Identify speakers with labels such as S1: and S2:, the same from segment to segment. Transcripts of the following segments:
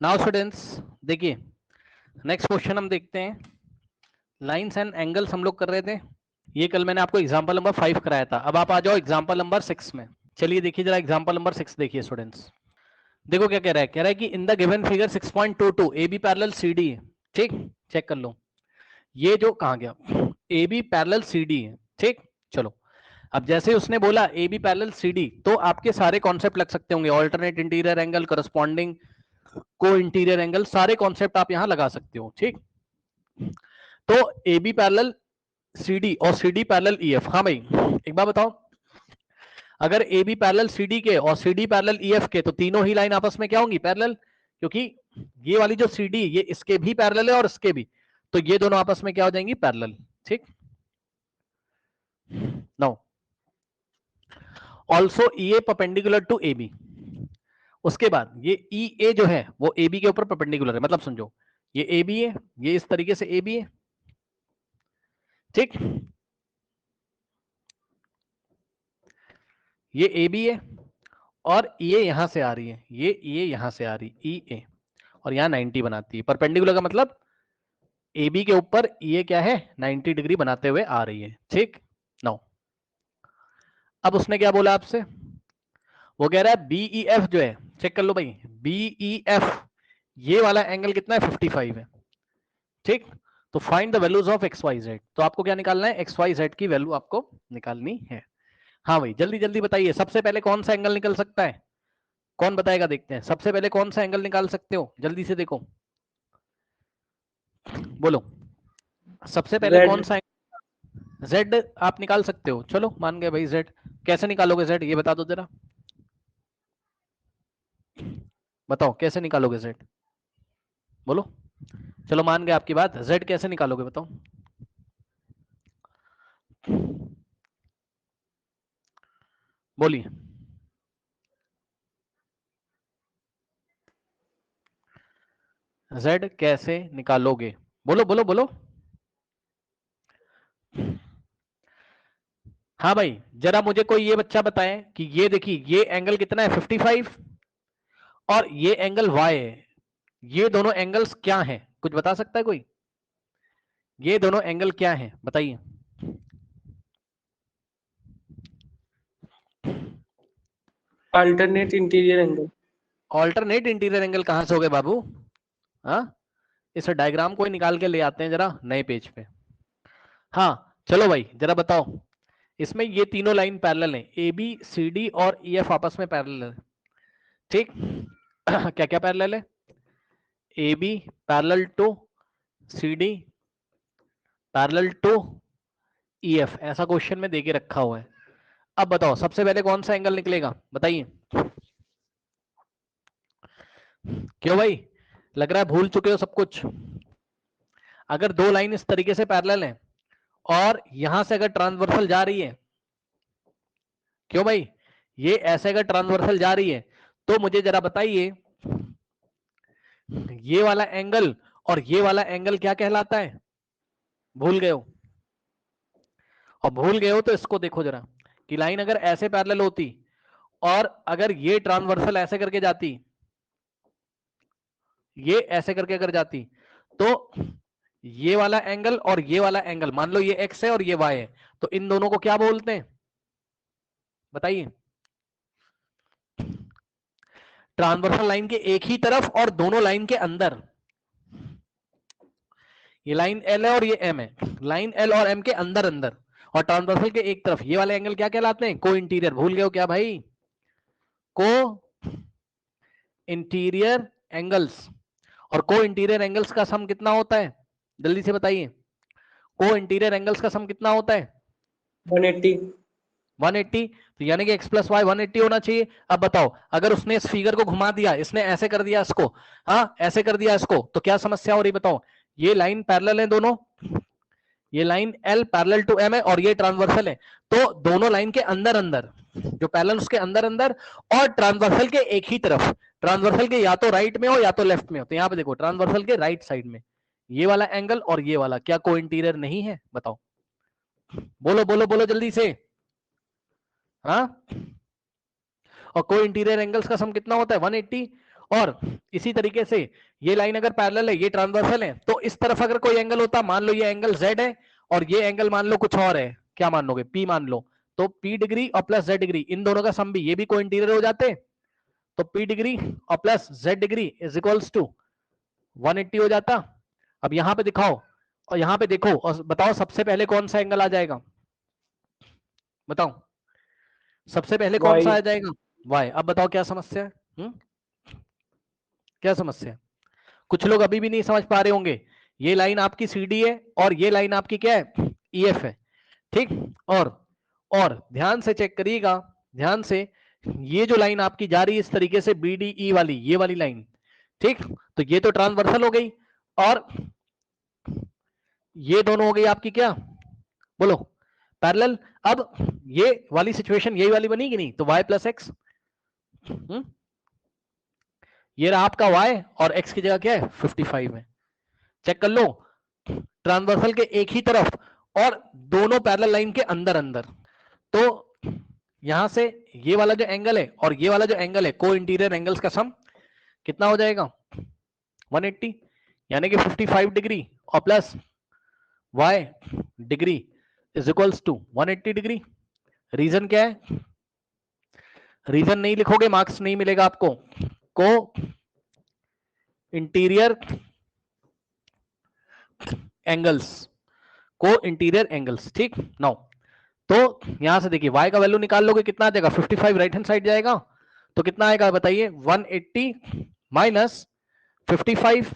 S1: Now students देखिए, next question हम देखते हैं। लाइंस एंड एंगल्स हम लोग कर रहे थे, ये कल मैंने आपको एग्जांपल नंबर 5 कराया था। अब आप आ जाओ एग्जांपल नंबर 6 में। चलिए देखिए जरा एग्जांपल नंबर 6 देखिए स्टूडेंट्स। देखो क्या कह रहा है कि in the given figure 6.22 A B parallel C D है। ठीक, चेक कर लो ये जो कहाँ गया, A B parallel C D है। ठीक, चलो अब जैसे उसने बोला A B parallel C D, तो आपके सारे कॉन्सेप्ट लग सकते होंगे, alternate interior angle, corresponding co-interior angle, सारे कॉन्सेप्ट आप यहां लगा सकते हो। ठीक, तो A B parallel C D और C D parallel E F. हाँ भाई एक बार बताओ, अगर A B parallel C D के और C D parallel E F के, तो तीनों ही लाइन आपस में क्या होंगी, पैरेलल, क्योंकि ये वाली जो सी डी ये इसके भी पैरेलल है और इसके भी, तो ये दोनों आपस में क्या हो जाएंगी, पैरेलल। ठीक, now also E A perpendicular to A B. उसके बाद ये ई ए जो है वो ए बी के ऊपर परपेंडिकुलर है, मतलब समझो ये ए बी है, ये इस तरीके से ए बी है। ठीक, ये ए बी है और ये यहां से आ रही है, ये यहां से आ रही ई ए, और यहां 90 बनाती है। परपेंडिकुलर का मतलब ए बी के ऊपर ये क्या है, 90 डिग्री बनाते हुए आ रही है। ठीक, नाउ अब उसने क्या बोला आपसे, वो कह रहा है बीई एफ जो है, चेक कर लो भाई, बीई एफ ये वाला एंगल कितना है, 55 है। ठीक, तो find the values of x y z. तो आपको क्या निकालना है, एक्स वाई जेड की वैल्यू आपको निकालनी है। हाँ भाई जल्दी जल्दी बताइए, सबसे पहले कौन सा एंगल निकल सकता है, कौन बताएगा, देखते हैं सबसे पहले कौन सा एंगल निकाल सकते हो, जल्दी से देखो बोलो, सबसे पहले
S2: Z।
S1: कौन सा जेड आप निकाल सकते हो। चलो मान गए भाई जेड, कैसे निकालोगे जेड ये बता दो जरा, बताओ कैसे निकालोगे जेड, बोलो। चलो मान गए आपकी बात, जेड कैसे निकालोगे बताओ, बोलिए। जेड कैसे निकालोगे, बोलो बोलो बोलो। हाँ भाई जरा मुझे कोई ये बच्चा बताए कि ये देखिए ये एंगल कितना है, 55, और ये एंगल वाई है, ये दोनों एंगल्स क्या हैं, कुछ बता सकता है कोई, ये दोनों एंगल क्या हैं बताइए।
S2: Alternate interior angle.
S1: Alternate interior angle कहां से हो गए बाबू, हाँ इस डायग्राम को ही निकाल के ले आते हैं जरा नए पेज पे। हाँ चलो भाई जरा बताओ, इसमें ये तीनों लाइन पैरेलल हैं, ए बी सी डी और ई एफ आपस में पैरेलल है। ठीक क्या क्या पैरेलल है, A B parallel to C D parallel to E F, ऐसा क्वेश्चन में देके रखा हुआ है। अब बताओ सबसे पहले कौन सा एंगल निकलेगा बताइए, क्यों भाई लग रहा है भूल चुके हो सब कुछ। अगर दो लाइन इस तरीके से पैरेलल हैं और यहां से अगर ट्रांसवर्सल जा रही है, क्यों भाई ये ऐसे अगर ट्रांसवर्सल जा रही है, तो मुझे जरा बताइए ये वाला एंगल और ये वाला एंगल क्या कहलाता है, भूल गए हो, और भूल गए हो तो इसको देखो जरा कि लाइन अगर ऐसे पैरेलल होती और अगर ये ट्रांसवर्सल ऐसे करके जाती, ये ऐसे करके अगर जाती, तो ये वाला एंगल और ये वाला एंगल, मान लो ये एक्स है और ये वाई है, तो इन दोनों को क्या बोलते हैं बताइए, ट्रांसवर्सल लाइन के एक ही तरफ और दोनों लाइन के अंदर। ये लाइन एल है और ये एम है, लाइन एल और एम के अंदर अंदर, और ट्रांसवर्सल के एक तरफ, ये वाले एंगल क्या कहलाते हैं, को इंटीरियर। भूल गए हो क्या भाई, को इंटीरियर एंगल्स। और को इंटीरियर एंगल्स का सम कितना होता है, जल्दी से बताइए, को इंटीरियर एंगल्स का सम कितना होता है,
S2: 180।
S1: 180, तो यानी कि x प्लस वाई 180 होना चाहिए। अब बताओ अगर उसने इस फिगर को घुमा दिया, इसने ऐसे कर दिया इसको, हाँ ऐसे कर दिया इसको, तो क्या समस्या हो रही बताओ, ये लाइन पैरेलल है दोनों, ये line L parallel to M है और ये ट्रांसवर्सल है, तो दोनों लाइन के अंदर अंदर, जो पैरेलल उसके अंदर अंदर और ट्रांसवर्सल के एक ही तरफ, ट्रांसवर्सल के या तो राइट में हो या तो लेफ्ट में हो, तो यहाँ पे देखो ट्रांसवर्सल के राइट साइड में ये वाला एंगल और ये वाला क्या को इंटीरियर नहीं है, बताओ बोलो बोलो बोलो जल्दी से। हाँ, और को इंटीरियर एंगल्स का सम कितना होता है 180, और इसी तरीके से ये लाइन अगर पैरेलल है, ये ट्रांसवर्सल है, तो इस तरफ अगर कोई एंगल होता, मान लो ये एंगल Z है और ये एंगल मान लो कुछ और है, क्या मान लोगे, P मान लो, तो P डिग्री और प्लस Z डिग्री, इन दोनों का सम भी, ये भी को इंटीरियर हो जाते, तो P डिग्री और plus Z degree is equals to 180 हो जाता। अब यहां पे दिखाओ और यहां पे देखो और बताओ सबसे पहले कौन सा एंगल आ जाएगा, बताओ सबसे पहले कौन सा
S2: Y।
S1: आ जाएगा, Y। अब बताओ क्या समस्या है, क्या समस्या है? कुछ लोग अभी भी नहीं समझ पा रहे होंगे, ये लाइन आपकी CD है और ये लाइन आपकी क्या है, EF है, ठीक। और ध्यान से चेक करिएगा, ध्यान से, ये जो लाइन आपकी जा रही है इस तरीके से BDE वाली, ये वाली लाइन, ठीक, तो ये तो ट्रांसवर्सल हो गई, और ये दोनों हो गई आपकी क्या, बोलो, पैरेलल। अब ये वाली सिचुएशन यही वाली बनी कि नहीं, तो y प्लस एक्स, ये रहा आपका y और x की जगह क्या है 55 है। चेक कर लो, ट्रांसवर्सल के एक ही तरफ और दोनों पैरेलल लाइन के अंदर अंदर, तो यहां से ये वाला जो एंगल है और ये वाला जो एंगल है, को इंटीरियर एंगल्स का सम कितना हो जाएगा 180, यानी कि 55 डिग्री और plus y degree is equals to 180 degree. Reason क्या है, रीजन नहीं लिखोगे मार्क्स नहीं मिलेगा आपको, को इंटीरियर एंगल्स, को इंटीरियर एंगल्स, ठीक। नाउ तो यहां से देखिए y का वैल्यू निकाल लोगे कितना आ जाएगा, 55 राइट हैंड साइड जाएगा, तो कितना आएगा बताइए 180 माइनस 55।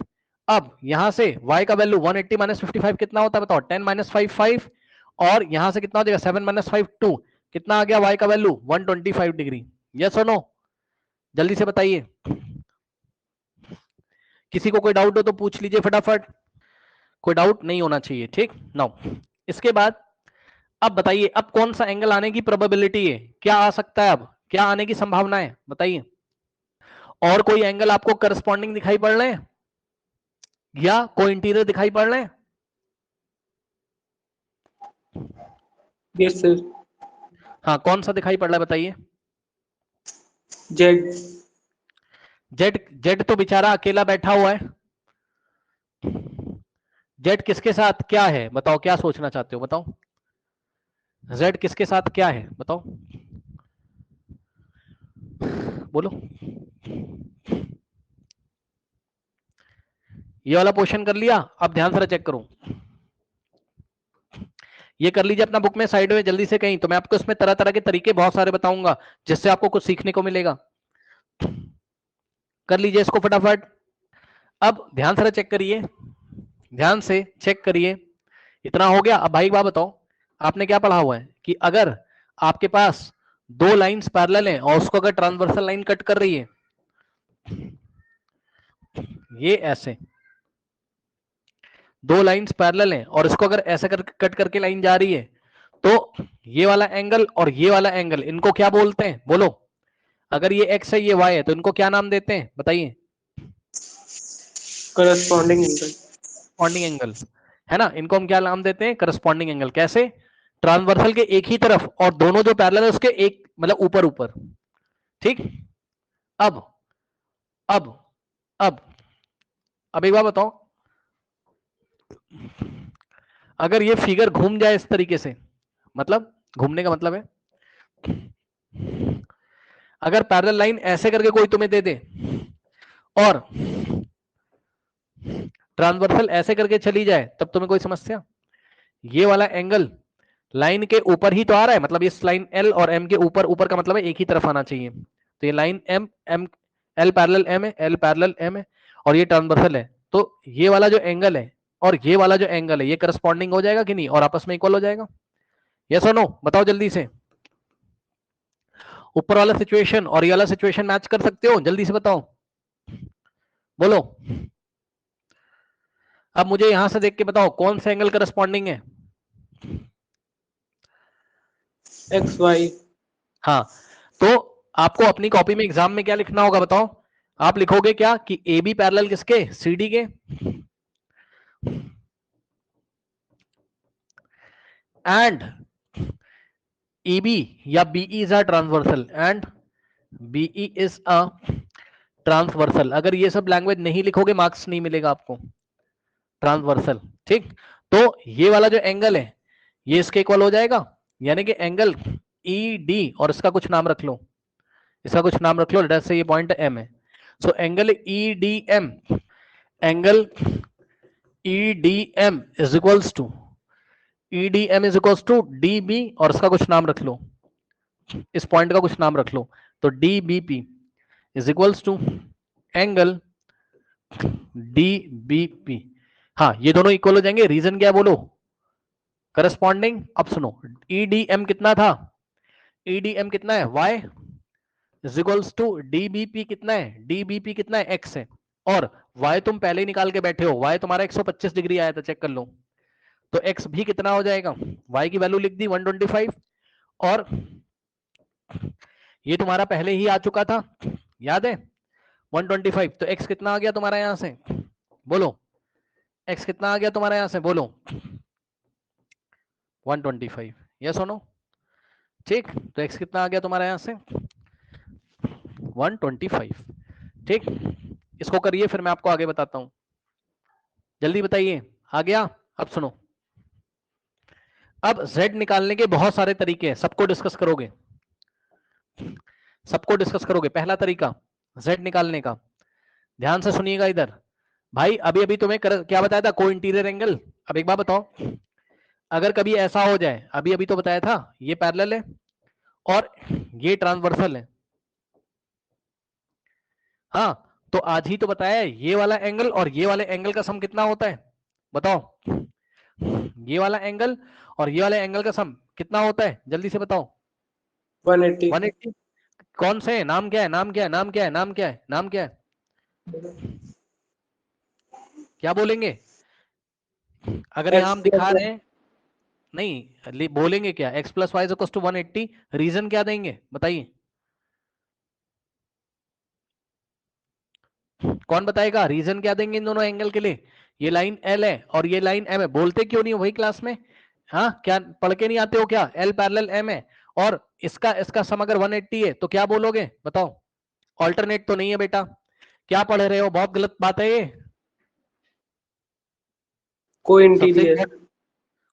S1: अब यहां से y का वैल्यू 180 माइनस 55 कितना होता है बताओ, 10 माइनस 55, और यहां से कितना हो जाएगा 7 माइनस 5 2, कितना आ गया y का वैल्यू 125 डिग्री। यस और नो, जल्दी से बताइए, किसी को कोई डाउट हो तो पूछ लीजिए फटाफट, कोई डाउट नहीं होना चाहिए, ठीक। नाउ इसके बाद अब बताइए, अब कौन सा एंगल आने की प्रोबेबिलिटी है, क्या आ सकता है, अब क्या आने की संभावना है बताइए, और कोई एंगल आपको करस्पॉन्डिंग दिखाई पड़ रहे हैं या कोई इंटीरियर दिखाई पड़ रहे हैं?
S2: Yes sir.
S1: हाँ, कौन सा दिखाई पड़ रहा है बताइए?
S2: जेड।
S1: जेड, जेड तो बेचारा अकेला बैठा हुआ है, जेड किसके साथ क्या है बताओ, क्या सोचना चाहते हो बताओ, जेड किसके साथ क्या है बताओ, बोलो। ये वाला पोर्शन कर लिया, अब ध्यान से चेक करो, ये कर लीजिए अपना बुक में साइड में जल्दी से कहीं, तो मैं आपको इसमें तरह तरह के तरीके बहुत सारे बताऊंगा जिससे आपको कुछ सीखने को मिलेगा, कर लीजिए इसको फटाफट। अब ध्यान से चेक करिए, ध्यान से चेक करिए, इतना हो गया। अब भाई बात बताओ, आपने क्या पढ़ा हुआ है कि अगर आपके पास दो लाइंस पैरेलल हैं और उसको अगर ट्रांसवर्सल लाइन कट कर रही है, ये ऐसे दो लाइंस पैरेलल हैं और इसको अगर ऐसे कट करके लाइन जा रही है, तो ये वाला एंगल और ये वाला एंगल, इनको क्या बोलते हैं बोलो, अगर ये x है ये y है तो इनको क्या नाम देते हैं बताइए?
S2: Corresponding angle.
S1: करस्पॉन्डिंग एंगल, है ना, इनको हम क्या नाम देते हैं, करस्पॉन्डिंग एंगल। कैसे? ट्रांसवर्सल के एक ही तरफ और दोनों जो पैरेलल है उसके एक मतलब ऊपर ऊपर, ठीक। अब अब अब अब एक बात बताओ, अगर ये फिगर घूम जाए इस तरीके से, मतलब घूमने का मतलब है, अगर पैरेलल लाइन ऐसे करके कोई तुम्हें दे दे और ट्रांसवर्सल ऐसे करके चली जाए, तब तुम्हें कोई समस्या? ये वाला एंगल लाइन के ऊपर ही तो आ रहा है, मतलब इस लाइन L और M के ऊपर, ऊपर का मतलब है एक ही तरफ आना चाहिए, तो ये line M L parallel M है, L पैरेलल M है, और ये ट्रांसवर्सल है, तो ये वाला जो एंगल है और ये वाला जो एंगल है ये करस्पॉन्डिंग हो जाएगा कि नहीं, और आपस में इक्वल हो जाएगा? यस और नो, बताओ जल्दी से, ऊपर वाला सिचुएशन और ये वाला सिचुएशन मैच कर सकते हो, जल्दी से बताओ, बोलो। अब मुझे यहां से देख के बताओ कौन सा एंगल करस्पॉन्डिंग है?
S2: X y.
S1: हाँ, तो आपको अपनी कॉपी में एग्जाम में क्या लिखना होगा बताओ, आप लिखोगे क्या कि ए बी पैरेलल किसके, CD के, एंड EB या BE is a transversal, and BE is a transversal. अगर ये सब लैंग्वेज नहीं लिखोगे मार्क्स नहीं मिलेगा आपको। ट्रांसवर्सल, ठीक। तो ये वाला जो एंगल है ये इसके इक्वल हो जाएगा, यानी कि एंगल ई डी, और इसका कुछ नाम रख लो, इसका कुछ नाम रख लो, लेट्स से ये पॉइंट एम है। So angle E D M, angle E D M is equals to, E D M is equals to D B, और इसका कुछ नाम रख लो, इस पॉइंट का कुछ नाम रख लो। तो D B P is equals to angle D B P. हाँ, ये दोनों इक्वल हो जाएंगे। रीजन क्या है बोलो? करस्पॉन्डिंग। अब सुनो, ई डी एम कितना था? ई डी एम कितना है? y is equals to D B P कितना है? डी बी पी कितना है? x है। और y तुम पहले ही निकाल के बैठे हो, y तुम्हारा 125 डिग्री आया था, चेक कर लो। तो x भी कितना हो जाएगा? y की वैल्यू लिख दी 125, और ये तुम्हारा पहले ही आ चुका था, याद है 125। तो x कितना आ गया तुम्हारा यहां से? बोलो, x कितना आ गया तुम्हारा यहां से? बोलो 125, यस और नो? ठीक, तो x कितना आ गया तुम्हारा यहां से? 125, ठीक। इसको करिए, फिर मैं आपको आगे बताता हूं, जल्दी बताइए। आ गया? अब सुनो, अब z निकालने के बहुत सारे तरीके हैं, सबको डिस्कस करोगे, सबको डिस्कस करोगे। पहला तरीका z निकालने का, ध्यान से सुनिएगा इधर भाई। अभी अभी तुम्हें क्या बताया था? को इंटीरियर एंगल। अब एक बात बताओ, अगर कभी ऐसा हो जाए, अभी अभी तो बताया था ये पैरेलल है और ये ट्रांसवर्सल है, हाँ, तो आज ही तो बताया है ये वाला एंगल और ये वाले एंगल का सम कितना होता है? बताओ, ये वाला एंगल और ये वाले एंगल का सम कितना होता है? जल्दी से बताओ।
S2: 180।
S1: 180। कौन से? नाम क्या है? नाम क्या है? नाम क्या है? नाम क्या है? नाम क्या है? क्या बोलेंगे? अगर यहां हम दिखा रहे हैं, नहीं बोलेंगे क्या? x प्लस वाई इक्वल्स टू 180। रीजन क्या देंगे बताइए? कौन बताएगा? रीजन क्या देंगे इन दोनों एंगल के लिए? ये लाइन L है और ये लाइन M है। बोलते क्यों नहीं हो वही क्लास में? हाँ, क्या पढ़ के नहीं आते हो क्या? L पैरेलल M है और इसका इसका सम अगर 180 है तो क्या बोलोगे? बताओ। ऑल्टरनेट तो नहीं है बेटा, क्या पढ़ रहे हो? बहुत गलत बात है ये।
S2: को इंटीरियर।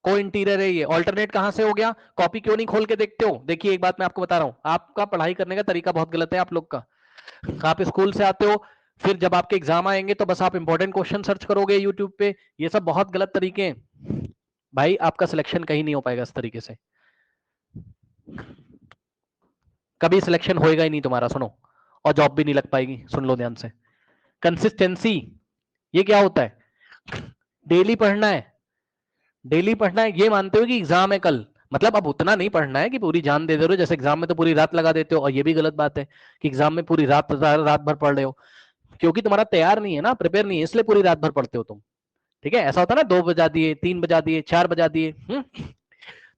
S1: को इंटीरियर है ये, ऑल्टरनेट कहां से हो गया? कॉपी क्यों नहीं खोल के देखते हो? देखिए एक बात मैं आपको बता रहा हूं, आपका पढ़ाई करने का तरीका बहुत गलत है आप लोग का। आप स्कूल से आते हो, फिर जब आपके एग्जाम आएंगे तो बस आप इंपॉर्टेंट क्वेश्चन सर्च करोगे यूट्यूब पे। ये सब बहुत गलत तरीके हैं भाई, आपका सिलेक्शन कहीं नहीं हो पाएगा इस तरीके से, कभी सिलेक्शन होएगा ही नहीं तुम्हारा, सुनो, और जॉब भी नहीं लग पाएगी। सुन लो ध्यान से, कंसिस्टेंसी ये क्या होता है? डेली पढ़ना है, डेली पढ़ना है। ये मानते हो कि एग्जाम है कल, मतलब अब उतना नहीं पढ़ना है कि पूरी जान दे दे रहे हो, जैसे एग्जाम में तो पूरी रात लगा देते हो, और ये भी गलत बात है कि एग्जाम में पूरी रात रात भर पढ़ रहे हो, क्योंकि तुम्हारा तैयार नहीं है ना, प्रिपेयर नहीं है, इसलिए पूरी रात भर पढ़ते हो तुम। ठीक है, ऐसा होता है ना, 2 बजा दिए, 3 बजा दिए, 4 बजा दिए।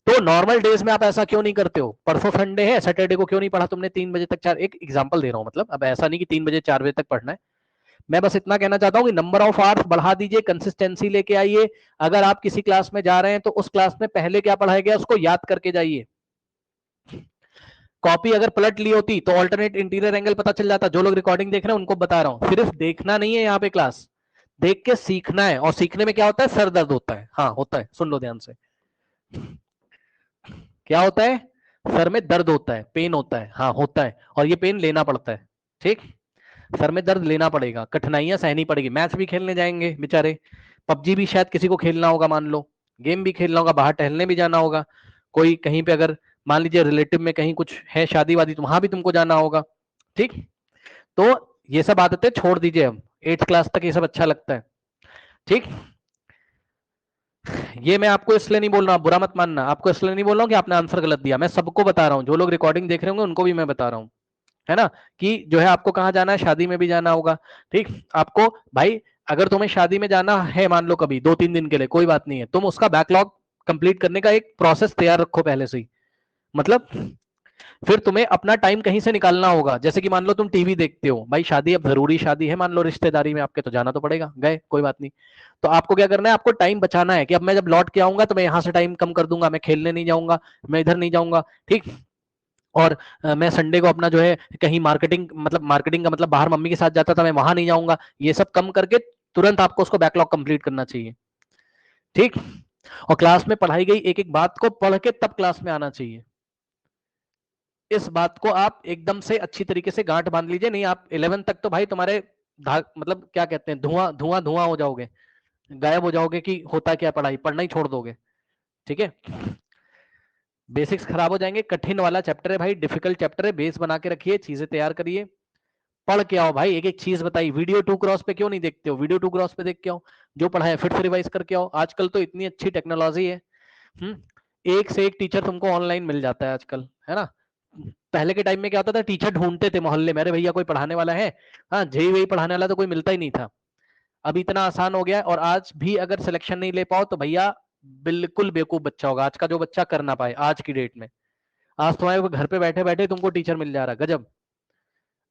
S1: तो नॉर्मल डेज में आप ऐसा क्यों नहीं करते हो? परसों संडे है, सैटरडे को क्यों नहीं पढ़ा तुमने 3 बजे तक? 4, एक एग्जांपल दे रहा हूं, मतलब अब ऐसा नहीं कि 3 बजे 4 बजे तक पढ़ना है। मैं बस इतना कहना चाहता हूं कि नंबर ऑफ आवर्स बढ़ा दीजिए, कंसिस्टेंसी लेके आइए। अगर आप किसी क्लास में जा रहे हैं तो उस क्लास में पहले क्या पढ़ाया गया उसको याद करके जाइए। कॉपी अगर पलट ली होती तो ऑल्टरनेट इंटीरियर एंगल पता चल जाता। जो लोग रिकॉर्डिंग देख रहे हैं उनको बता रहा हूं, सिर्फ देखना नहीं है यहाँ पे, क्लास देख के सीखना है। और सीखने में क्या होता है? सर दर्द होता है। हाँ होता है, सुन लो ध्यान से, क्या होता है? सर में दर्द होता है, पेन होता है। हाँ होता है, और ये पेन लेना पड़ता है। ठीक, सर में दर्द लेना पड़ेगा, कठिनाइयां सहनी पड़ेगी। मैच भी खेलने जाएंगे बेचारे, पबजी भी शायद किसी को खेलना होगा, मान लो गेम भी खेलना होगा, बाहर टहलने भी जाना होगा, कोई कहीं पे अगर मान लीजिए रिलेटिव में कहीं कुछ है शादी वादी तो वहां भी तुमको जाना होगा। ठीक, तो ये सब आदतें छोड़ दीजिए, हम 8th क्लास तक ये सब अच्छा लगता है। ठीक, ये मैं आपको इसलिए नहीं बोल रहा, बुरा मत मानना, आपको इसलिए नहीं बोल रहा हूँ कि आपने आंसर गलत दिया, मैं सबको बता रहा हूँ, जो लोग रिकॉर्डिंग देख रहे होंगे उनको भी मैं बता रहा हूँ, है ना, कि जो है आपको कहाँ जाना है, शादी में भी जाना होगा। ठीक, आपको भाई अगर तुम्हें शादी में जाना है, मान लो कभी 2-3 दिन के लिए, कोई बात नहीं है, तुम उसका बैकलॉग कंप्लीट करने का एक प्रोसेस तैयार रखो पहले से ही। मतलब फिर तुम्हें अपना टाइम कहीं से निकालना होगा। जैसे कि मान लो तुम टीवी देखते हो, भाई शादी अब जरूरी शादी है, मान लो रिश्तेदारी में आपके, तो जाना तो पड़ेगा, गए कोई बात नहीं। तो आपको क्या करना है? आपको टाइम बचाना है कि अब मैं जब लौट के आऊंगा तो मैं यहाँ से टाइम कम कर दूंगा, मैं खेलने नहीं जाऊंगा, मैं इधर नहीं जाऊंगा। ठीक, और मैं संडे को अपना जो है कहीं मार्केटिंग का मतलब बाहर मम्मी के साथ जाता था, मैं वहां नहीं जाऊंगा। ये सब कम करके तुरंत आपको उसको बैकलॉग कंप्लीट करना चाहिए। ठीक। और क्लास में पढ़ाई गई एक एक बात को पढ़ के तब क्लास में आना चाहिए। इस बात को आप एकदम से अच्छी तरीके से गांठ बांध लीजिए, नहीं आप 11 तक तो भाई तुम्हारे मतलब क्या कहते हैं, धुआं धुआं धुआं हो जाओगे, गायब हो जाओगे कि होता क्या पढ़ाई, पढ़ना ही छोड़ दोगे। ठीक है, बेसिक्स खराब हो जाएंगे। कठिन वाला चैप्टर है भाई, डिफिकल्ट चैप्टर है, बेस बना के रखिए, चीजें तैयार करिए, पढ़ के आओ भाई। एक एक चीज बताइए, वीडियो 2 क्रॉस पे क्यों नहीं देखते हो, वीडियो 2 क्रॉस पे देख के आओ, जो पढ़ा है फिर से रिवाइज करके आओ। आजकल तो इतनी अच्छी टेक्नोलॉजी है, एक से एक टीचर तुमको ऑनलाइन मिल जाता है आजकल, है ना। पहले के टाइम में क्या होता था, टीचर ढूंढते थे मोहल्ले में, अरे भैया कोई पढ़ाने वाला है, हाँ जेई वही पढ़ाने वाला तो कोई मिलता ही नहीं था। अब इतना आसान हो गया है, और आज भी अगर सिलेक्शन नहीं ले पाओ तो भैया बिल्कुल बेवकूफ बच्चा होगा आज का जो बच्चा कर ना पाए आज की डेट में। आज तुम्हारे घर पे बैठे बैठे तुमको टीचर मिल जा रहा है, गजब।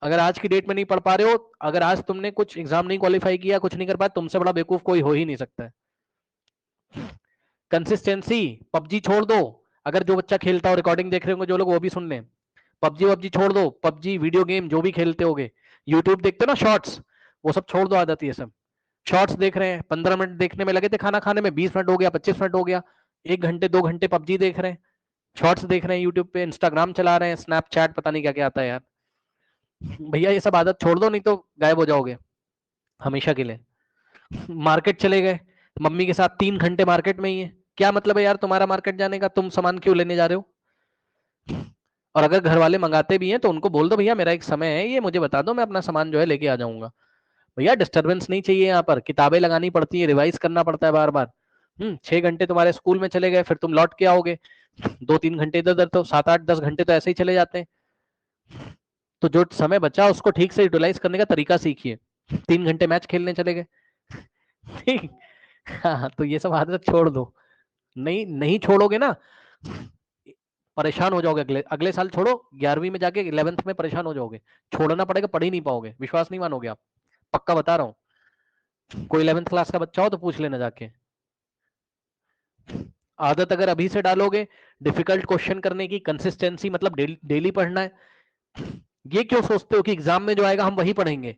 S1: अगर आज की डेट में नहीं पढ़ पा रहे हो, अगर आज तुमने कुछ एग्जाम नहीं क्वालिफाई किया, कुछ नहीं कर पाया, तुमसे बड़ा बेवकूफ कोई हो ही नहीं सकता है। कंसिस्टेंसी, पबजी छोड़ दो। अगर जो बच्चा खेलता हो, रिकॉर्डिंग देख रहे होंगे जो लोग, वो भी सुन लें, पबजी वबजी छोड़ दो, पबजी वीडियो गेम जो भी खेलते होगे, यूट्यूब देखते हो ना शॉर्ट्स, वो सब छोड़ दो आदत ये सब। शॉर्ट्स देख रहे हैं, 15 मिनट देखने में लगे थे खाना खाने में, 20 मिनट हो गया, 25 मिनट हो गया, 1 घंटे 2 घंटे पबजी देख रहे हैं, शॉर्ट्स देख रहे हैं यूट्यूब पे, इंस्टाग्राम चला रहे हैं, स्नैपचैट, पता नहीं क्या क्या आता है यार। भैया ये सब आदत छोड़ दो, नहीं तो गायब हो जाओगे हमेशा के लिए। मार्केट चले गए, मम्मी के साथ 3 घंटे मार्केट में ही है, क्या मतलब है यार तुम्हारा मार्केट जाने का, तुम सामान क्यों लेने जा रहे हो। और अगर घर वाले मंगाते भी हैं तो उनको बोल दो भैया मेरा एक समय है, ये मुझे बता दो, मैं अपना सामान जो है लेके आ जाऊंगा। भैया डिस्टरबेंस नहीं चाहिए, यहाँ पर किताबें लगानी पड़ती है, रिवाइज करना पड़ता है बार बार। 6 घंटे तुम्हारे स्कूल में चले गए, फिर तुम लौट के आओगे, 2-3 घंटे इधर उधर, तो 7-8-10 घंटे तो ऐसे ही चले जाते हैं। तो जो समय बचा उसको ठीक से यूटिलाइज करने का तरीका सीखिए। 3 घंटे मैच खेलने चले गए, ठीक। हाँ, तो ये सब आदत छोड़ दो, नहीं नहीं छोड़ोगे ना परेशान हो जाओगे, अगले अगले साल छोड़ो, 11वीं में जाके 11th में परेशान हो जाओगे, छोड़ना पड़ेगा, पढ़ ही नहीं पाओगे, विश्वास नहीं मानोगे आप, पक्का बता रहा हूँ। कोई 11th क्लास का बच्चा हो तो पूछ लेना जाके। आदत अगर अभी से डालोगे डिफिकल्ट क्वेश्चन करने की, कंसिस्टेंसी मतलब डेली पढ़ना है। ये क्यों सोचते हो कि एग्जाम में जो आएगा हम वही पढ़ेंगे,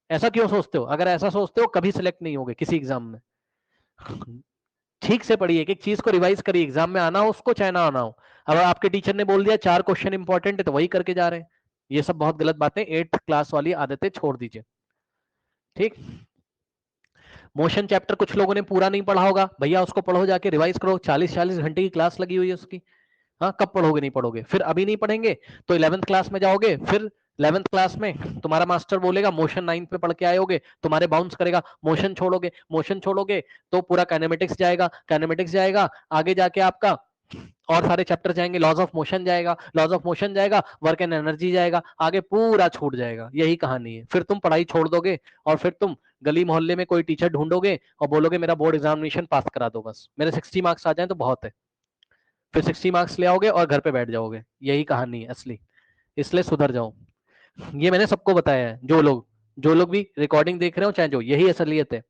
S1: ऐसा क्यों सोचते हो, अगर ऐसा सोचते हो कभी सिलेक्ट नहीं होगे किसी एग्जाम में। ठीक से पढ़िए, एक एक चीज को रिवाइज करिए, एग्जाम में आना हो उसको चाहे ना आना हो। अब आपके टीचर ने बोल दिया 4 क्वेश्चन इंपॉर्टेंट है तो वही करके जा रहे हैं, ये सब बहुत गलत बातें, 8th क्लास वाली आदतें छोड़ दीजिए। ठीक। मोशन चैप्टर कुछ लोगों ने पूरा नहीं पढ़ा होगा, भैया उसको पढ़ो जाके, रिवाइज करो, 40-40 घंटे की क्लास लगी हुई है उसकी। हाँ, कब पढ़ोगे, नहीं पढ़ोगे, फिर अभी नहीं पढ़ेंगे तो 11th क्लास में जाओगे, फिर 11th क्लास में तुम्हारा मास्टर बोलेगा मोशन 9 पे पढ़ के आए होगे, तुम्हारे बाउंस करेगा, मोशन छोड़ोगे तो पूरा काइनेमेटिक्स जाएगा, काइनेमेटिक्स जाएगा, आगे जाके आपका और सारे चैप्टर जाएंगे, लॉज ऑफ मोशन जाएगा, लॉज ऑफ मोशन जाएगा, वर्क एंड एनर्जी जाएगा, आगे पूरा छूट जाएगा। यही कहानी है, फिर तुम पढ़ाई छोड़ दोगे और फिर तुम गली मोहल्ले में कोई टीचर ढूंढोगे और बोलोगे मेरा बोर्ड एग्जामिनेशन पास करा दो, बस मेरे 60 मार्क्स आ जाए तो बहुत है। फिर 60 मार्क्स ले आओगे और घर पे बैठ जाओगे, यही कहानी है असली। इसलिए सुधर जाओ, ये मैंने सबको बताया है, जो लोग भी रिकॉर्डिंग देख रहे हो चाहे जो, यही असलियत है।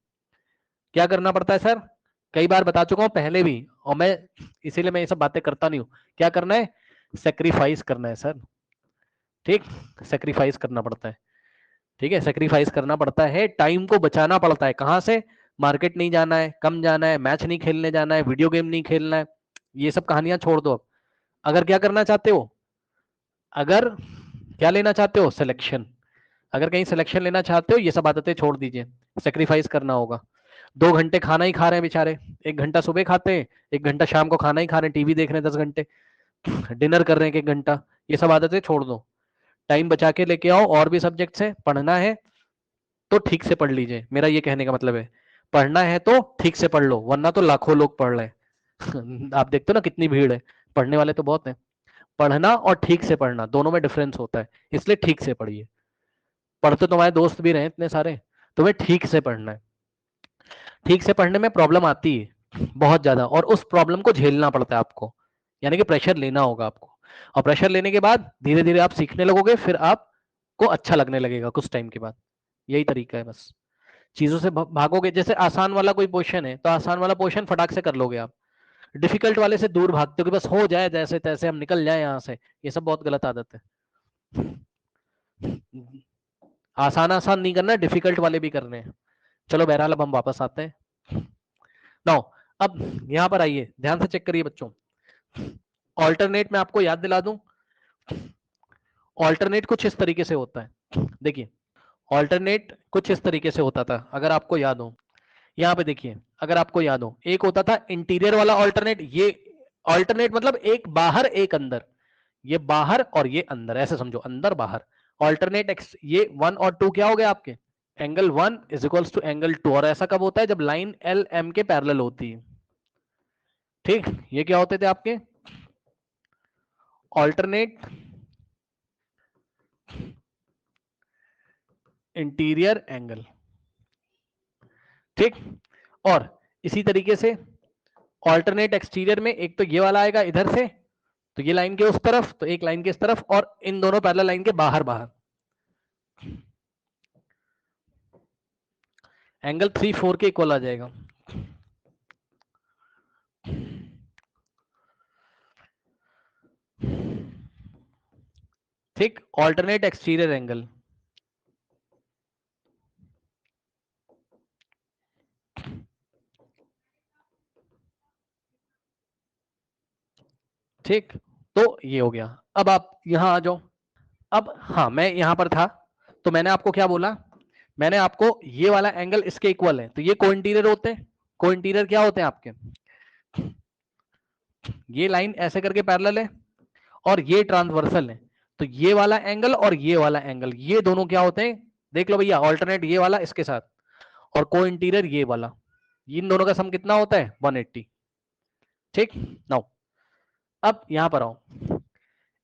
S1: क्या करना पड़ता है सर, कई बार बता चुका हूं पहले भी, और मैं इसीलिए मैं ये सब बातें करता नहीं हूं। क्या करना है, सेक्रीफाइस करना है सर। ठीक, सेक्रीफाइस करना पड़ता है। ठीक है, सेक्रीफाइस करना पड़ता है, टाइम को बचाना पड़ता है। कहां से, मार्केट नहीं जाना है, कम जाना है, मैच नहीं खेलने जाना है, वीडियो गेम नहीं खेलना है, ये सब कहानियां छोड़ दो अब। अगर क्या करना चाहते हो, अगर क्या लेना चाहते हो, सिलेक्शन, अगर कहीं सिलेक्शन लेना चाहते हो, ये सब आदतें छोड़ दीजिए, सेक्रीफाइस करना होगा। 2 घंटे खाना ही खा रहे हैं बेचारे, 1 घंटा सुबह खाते हैं, 1 घंटा शाम को खाना ही खा रहे हैं, टीवी देख रहे हैं 10 घंटे, डिनर कर रहे हैं 1 घंटा, ये सब आदतें छोड़ दो, टाइम बचा के लेके आओ। और भी सब्जेक्ट्स है, पढ़ना है तो ठीक से पढ़ लीजिए, मेरा ये कहने का मतलब है, पढ़ना है तो ठीक से पढ़ लो, वरना तो लाखों लोग पढ़ रहे हैं। आप देखते हो ना कितनी भीड़ है, पढ़ने वाले तो बहुत है। पढ़ना और ठीक से पढ़ना दोनों में डिफरेंस होता है, इसलिए ठीक से पढ़िए। पढ़ते तुम्हारे दोस्त भी रहे इतने सारे, तुम्हें ठीक से पढ़ना है। ठीक से पढ़ने में प्रॉब्लम आती है बहुत ज्यादा, और उस प्रॉब्लम को झेलना पड़ता है आपको, यानी कि प्रेशर लेना होगा आपको, और प्रेशर लेने के बाद धीरे धीरे आप सीखने लगोगे, फिर आपको अच्छा लगने लगेगा कुछ टाइम के बाद। यही तरीका है बस, चीजों से भागोगे। जैसे आसान वाला कोई पोर्शन है तो आसान वाला पोर्शन फटाक से कर लोगे आप, डिफिकल्ट वाले से दूर भागते हो कि बस हो जाए जैसे तैसे हम निकल जाए यहाँ से, ये सब बहुत गलत आदत है। आसान आसान नहीं करना, डिफिकल्ट वाले भी करने हैं। चलो बहरहाल अब हम वापस आते हैं। नाउ अब यहां पर आइए, ध्यान से चेक करिए बच्चों। ऑल्टरनेट में आपको याद दिला दूं, ऑल्टरनेट कुछ इस तरीके से होता है। देखिए ऑल्टरनेट कुछ इस तरीके से होता था, अगर आपको याद हो। यहाँ पे देखिए, अगर आपको याद हो, एक होता था इंटीरियर वाला ऑल्टरनेट। ये ऑल्टरनेट मतलब एक बाहर एक अंदर, ये बाहर और ये अंदर, ऐसे समझो, अंदर बाहर। ऑल्टरनेट एक्स, ये 1 और 2 क्या हो गया आपके, angle 1 is equals to angle 2। और ऐसा कब होता है, जब लाइन एल एम के पैरेलल होती है। ठीक, ये क्या होते थे आपके ऑल्टरनेट इंटीरियर एंगल। ठीक, और इसी तरीके से ऑल्टरनेट एक्सटीरियर में एक तो ये वाला आएगा इधर से, तो ये लाइन के उस तरफ, तो एक लाइन के इस तरफ, और इन दोनों पैरेलल लाइन के बाहर बाहर। एंगल 3-4 के इक्वल आ जाएगा। ठीक, ऑल्टरनेट एक्सटीरियर एंगल। ठीक, तो ये हो गया। अब आप यहां आ जाओ। अब हाँ, मैं यहां पर था, तो मैंने आपको क्या बोला, मैंने आपको ये वाला एंगल इसके इक्वल है, तो ये को इंटीरियर होते हैं। को इंटीरियर क्या होते हैं आपके, ये लाइन ऐसे करके पैरेलल है और ये ट्रांसवर्सल है, तो ये वाला एंगल और ये वाला एंगल, ये दोनों क्या होते हैं, देख लो भैया, ऑल्टरनेट ये वाला इसके साथ और को इंटीरियर ये वाला, इन दोनों का सम कितना होता है, 180। ठीक, नाउ अब यहां पर आओ,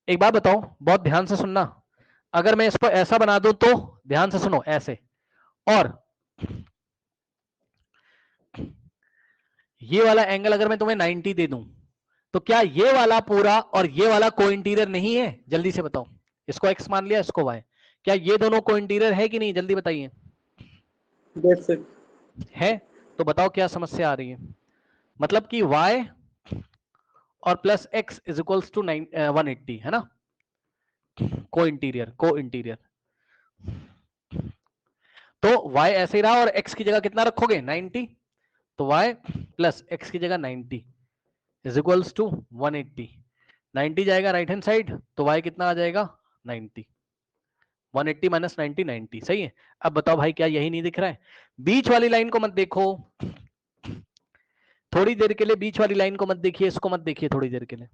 S1: एक बात बताओ, बहुत ध्यान से सुनना। अगर मैं इसको ऐसा बना दूं तो, ध्यान से सुनो, ऐसे, और ये वाला एंगल अगर मैं तुम्हें 90 दे दूं, तो क्या ये वाला पूरा और ये वाला को इंटीरियर नहीं है, जल्दी से बताओ। इसको एक्स मान लिया, इसको वाई, क्या ये दोनों को इंटीरियर है कि नहीं, जल्दी बताइए।
S2: That's it.
S1: है, तो बताओ क्या समस्या आ रही है। मतलब कि y और plus x is equals to 180 है ना, को इंटीरियर। तो y ऐसे ही रहा और x की जगह कितना रखोगे, 90, तो y प्लस x की जगह 90 इज इक्वल्स टू 180। 90 जाएगा राइट हैंड साइड, तो y कितना आ जाएगा, 90। 180 माइनस 90, 90, सही है। अब बताओ भाई, क्या यही नहीं दिख रहा है, बीच वाली लाइन को मत देखो थोड़ी देर के लिए, बीच वाली लाइन को मत देखिए, इसको मत देखिए थोड़ी देर के लिए।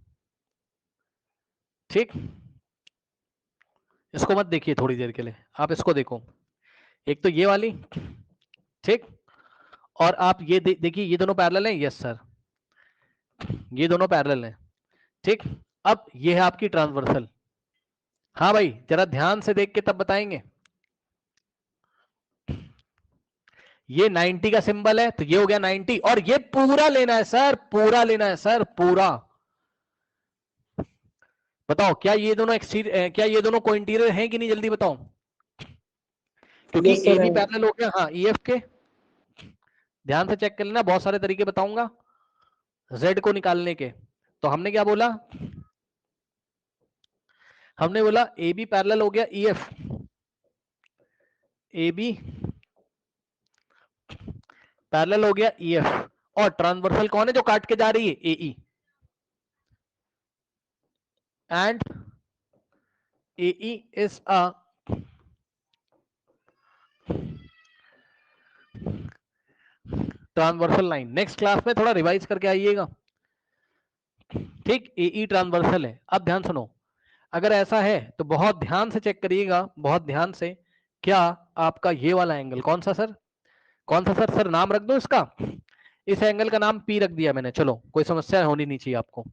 S1: ठीक, इसको मत देखिए थोड़ी देर के लिए, आप इसको देखो, एक तो ये वाली। ठीक, और आप ये देखिए, ये दोनों पैरेलल हैं, यस सर, ये दोनों पैरेलल हैं। ठीक, अब ये है आपकी ट्रांसवर्सल। हाँ भाई, जरा ध्यान से देख के तब बताएंगे। ये 90 का सिंबल है, तो ये हो गया 90, और ये पूरा लेना है सर, पूरा लेना है सर, पूरा। बताओ क्या ये दोनों क्या ये दोनों को इंटीरियर हैं कि नहीं, जल्दी बताओ। क्योंकि
S2: Yes,
S1: ए
S2: sir.
S1: बी
S2: है.
S1: पैरेलल हो गया, हाँ ई एफ के। ध्यान से चेक कर लेना, बहुत सारे तरीके बताऊंगा जेड को निकालने के। तो हमने क्या बोला, हमने बोला ए बी पैरेलल हो गया E F, A B parallel हो गया ई एफ, और ट्रांसवर्सल कौन है जो काट के जा रही है, A E, and A E is a transversal line. Next class में थोड़ा रिवाइज करके आइएगा। ठीक, ए ई ट्रांसवर्सल है। अब ध्यान सुनो, अगर ऐसा है तो बहुत ध्यान से चेक करिएगा, बहुत ध्यान से। क्या आपका ये वाला एंगल कौन सा सर, कौन सा सर, सर नाम रख दो इसका, इस एंगल का नाम पी रख दिया मैंने, चलो कोई समस्या होनी नहीं चाहिए आपको,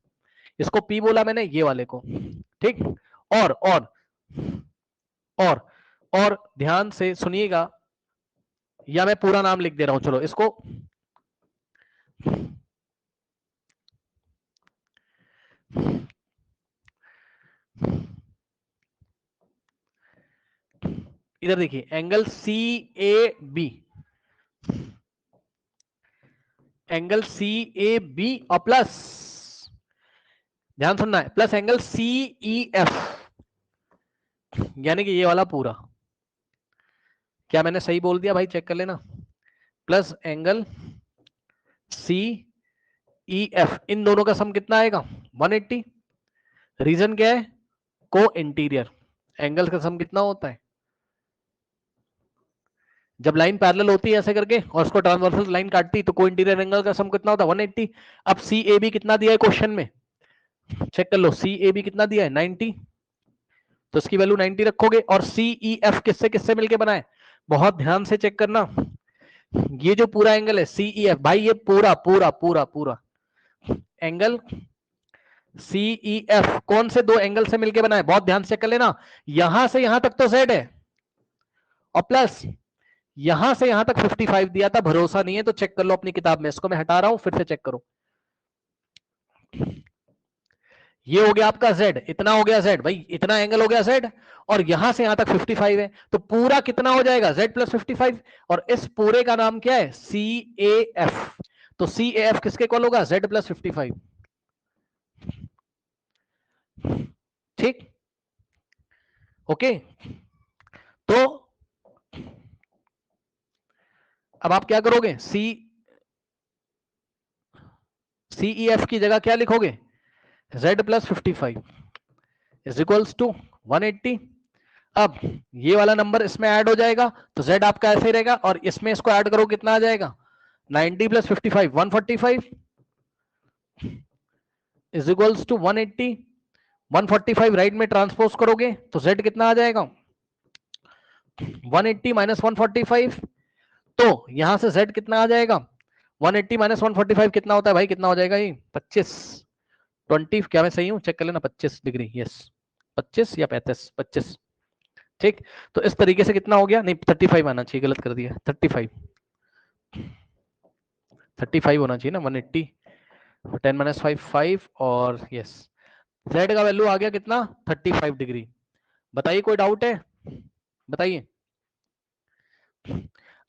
S1: इसको पी बोला मैंने, ये वाले को। ठीक, और और और ध्यान से सुनिएगा, या मैं पूरा नाम लिख दे रहा हूं, चलो इसको, इधर देखिए, angle C A B, angle C A B और प्लस, ध्यान सुनना है, plus angle C E F, यानी कि ये वाला पूरा, क्या मैंने सही बोल दिया भाई, चेक कर लेना, plus angle C E F, इन दोनों का सम कितना आएगा 180। रीजन क्या है, को इंटीरियर, एंगल का सम कितना होता है, जब लाइन पैरेलल होती है ऐसे करके और उसको ट्रांसवर्सल लाइन काटती तो को इंटीरियर एंगल का सम कितना होता है 180। अब सी ए बी कितना दिया है क्वेश्चन में, चेक कर लो, सी ए बी कितना दिया है 90, तो इसकी वैल्यू 90 रखोगे। और सी ई एफ किससे किससे मिलके बना है, बहुत ध्यान से चेक करना, ये जो पूरा एंगल है सी ई एफ, भाई ये पूरा पूरा पूरा पूरा एंगल सी ई एफ कौन से दो एंगल से मिलके बना है, बहुत ध्यान से कर लेना, यहां से यहां तक तो जेड है और प्लस यहां से यहां तक 55 दिया था, भरोसा नहीं है तो चेक कर लो अपनी किताब में, इसको मैं हटा रहा हूं फिर से चेक करो, ये हो गया आपका z, इतना हो गया z, भाई इतना एंगल हो गया z, और यहां से यहां तक 55 है, तो पूरा कितना हो जाएगा z प्लस 55, और इस पूरे का नाम क्या है सी ए एफ, तो सी ए एफ किसके इक्वल होगा z प्लस 55, ठीक, ओके। तो अब आप क्या करोगे, सी ई एफ की जगह क्या लिखोगे, z plus 55 is equals to 180। अब ये वाला नंबर इसमें ऐड हो जाएगा तो z आपका ऐसे ही रहेगा, और इसमें इसको ऐड करो कितना आ जाएगा 90 plus 55 145 is equals to 180। 145 right में ट्रांसपोज करोगे तो z कितना आ जाएगा 180 माइनस 145, तो यहां से z कितना आ जाएगा 180 माइनस 145 कितना होता है भाई, कितना हो जाएगा ये 25, 20, क्या मैं सही हूं चेक कर लेना, 25 डिग्री, यस 25 या 35, 25, ठीक। तो इस तरीके से कितना हो गया, नहीं 35 आना चाहिए, गलत कर दिया, 35 होना चाहिए ना, 180 10 माइनस 5 5, और यस z का वैल्यू आ गया कितना 35 डिग्री। बताइए कोई डाउट है, बताइए।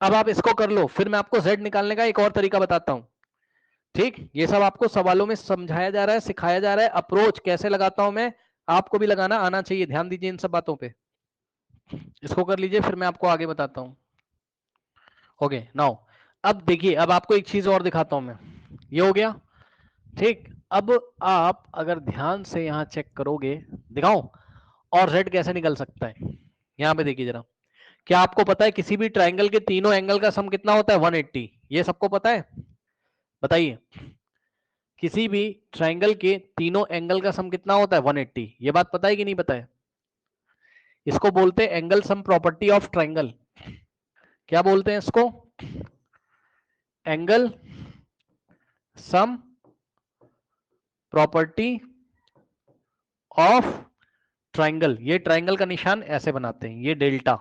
S1: अब आप इसको कर लो, फिर मैं आपको z निकालने का एक और तरीका बताता हूं, ठीक। ये सब आपको सवालों में समझाया जा रहा है, सिखाया जा रहा है, अप्रोच कैसे लगाता हूं मैं, आपको भी लगाना आना चाहिए, ध्यान दीजिए इन सब बातों पे। इसको कर लीजिए फिर मैं आपको आगे बताता हूं। ओके नाउ, अब देखिए, अब आपको एक चीज और दिखाता हूं मैं, ये हो गया, ठीक। अब आप अगर ध्यान से यहां चेक करोगे, दिखाओ, और z कैसे निकल सकता है, यहां पे देखिए जरा, क्या आपको पता है किसी भी ट्राइंगल के तीनों एंगल का सम कितना होता है 180, ये सबको पता है, बताइए, किसी भी ट्राइंगल के तीनों एंगल का सम कितना होता है 180, ये बात पता है कि नहीं पता है, इसको बोलते हैं angle sum property of triangle, क्या बोलते हैं इसको, angle sum property of triangle. ये ट्राइंगल का निशान ऐसे बनाते हैं, ये डेल्टा,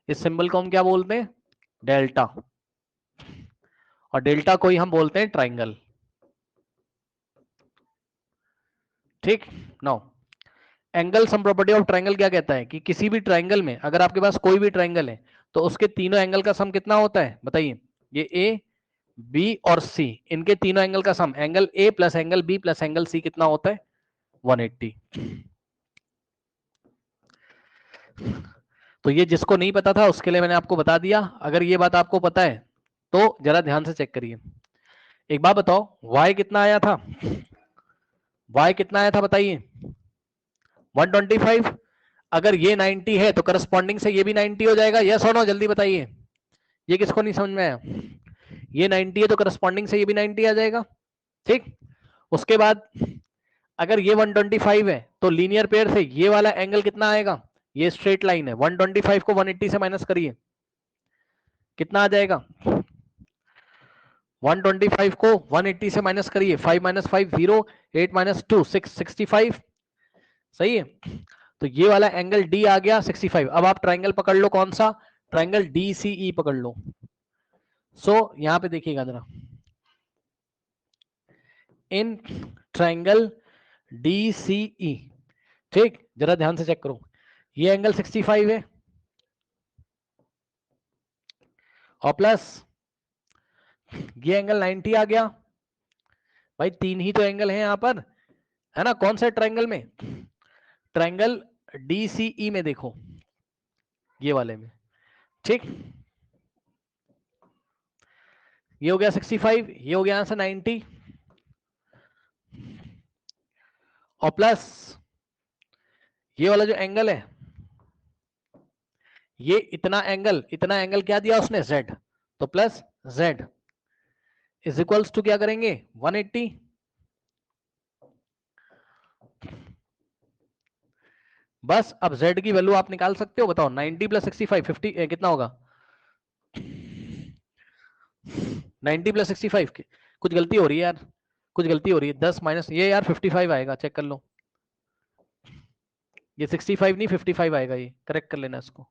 S1: इस सिंबल को हम क्या बोलते हैं डेल्टा, और डेल्टा को ही हम बोलते हैं ट्राइंगल, ठीक। Now angle sum property of triangle क्या कहता है कि किसी भी ट्राइंगल में, अगर आपके पास कोई भी ट्राइंगल है तो उसके तीनों एंगल का सम कितना होता है, बताइए, ये ए बी और सी, इनके तीनों एंगल का sum, angle A plus angle B plus angle C कितना होता है 180। तो ये जिसको नहीं पता था उसके लिए मैंने आपको बता दिया, अगर ये बात आपको पता है तो जरा ध्यान से चेक करिए। एक बात बताओ, y कितना आया था, y कितना आया था बताइए 125, अगर ये 90 है तो करस्पॉन्डिंग से ये भी 90 हो जाएगा, यस और नो, जल्दी बताइए, ये किसको नहीं समझ में आया, ये 90 है तो करस्पॉन्डिंग से ये भी 90 आ जाएगा, ठीक। उसके बाद अगर ये 125 है तो लीनियर पेयर से ये वाला एंगल कितना आएगा, ये स्ट्रेट लाइन है, 125 को 180 से माइनस करिए, कितना आ जाएगा 125 को 180 से माइनस करिए, 5 माइनस 5 0, 8 माइनस 2 6, 65, सही है। तो ये वाला एंगल डी आ गया 65। अब आप ट्राइंगल पकड़ लो, कौन सा, ट्राइंगल डीसीई पकड़ लो। सो यहां पे देखिएगा जरा, इन ट्राइंगल डीसीई, ठीक, जरा ध्यान से चेक करो, ये एंगल 65 है और प्लस ये एंगल 90 आ गया भाई, तीन ही तो एंगल हैं यहां पर, है ना। कौन सा ट्रायंगल में? ट्रायंगल DCE में, देखो ये वाले में, ठीक। ये हो गया 65, ये हो गया आंसर 90, और प्लस ये वाला जो एंगल है, ये इतना एंगल क्या दिया उसने? Z, तो plus Z is equals to क्या करेंगे? 180। बस अब Z की वैल्यू आप निकाल सकते हो, बताओ 90 प्लस 65 50 कितना होगा? 90 प्लस 65 कुछ गलती हो रही है यार, कुछ गलती हो रही है। 10 माइनस ये यार 55 आएगा, चेक कर लो। ये 65 नहीं 55 आएगा, ये करेक्ट कर लेना इसको।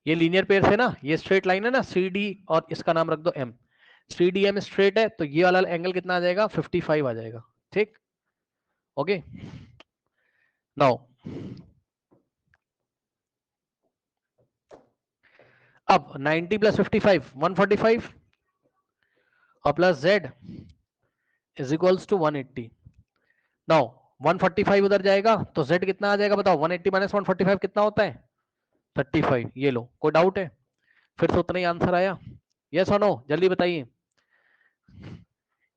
S1: ये लीनियर पेयर से ना, ये स्ट्रेट लाइन है ना CD, और इसका नाम रख दो M। CDM स्ट्रेट है, तो ये वाला एंगल कितना आ जाएगा? 55 आ जाएगा, ठीक। ओके, नाउ अब 90 प्लस 55 145, और plus Z is equals to 180। Now 145 उधर जाएगा तो Z कितना आ जाएगा बताओ? 180 माइनस 145 कितना होता है? 35। ये लो, कोई डाउट है? फिर से उतना ही आंसर आया। यस और नो, जल्दी बताइए,